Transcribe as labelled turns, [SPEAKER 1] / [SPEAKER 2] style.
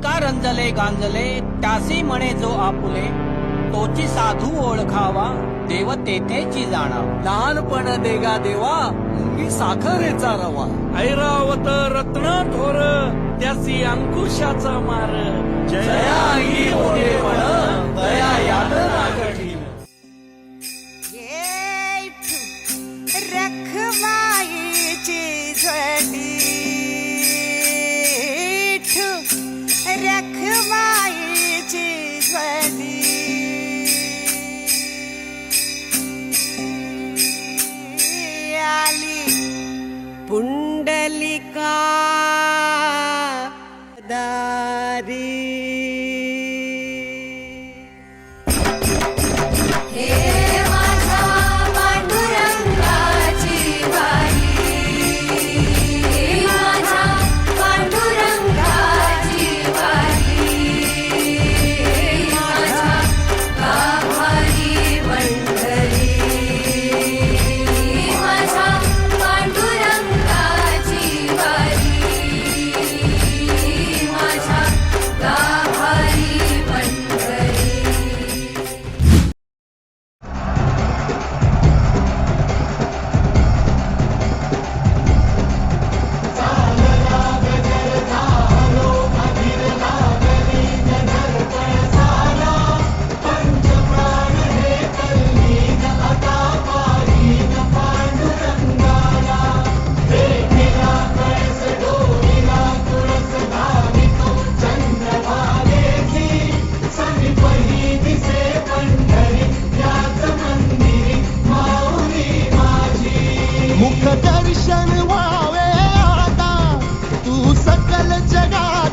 [SPEAKER 1] का रंजले गांजले त्यासी म्हणे जो आपुले, तोची साधू ओळखावा देव तेथेची जाणावा.
[SPEAKER 2] लहानपण देगा देवा मुंगी साखरेचा रवा.
[SPEAKER 3] ऐरावत रत्न थोर त्यासी अंकुशाचा मार.
[SPEAKER 2] जया अंगी होते पण दया यातना कठीण.
[SPEAKER 4] रखमाईची झडी रखमाईची झडी आली पुंडलिका दारी.
[SPEAKER 5] दर्शन व्हावे आता तू सकल जगात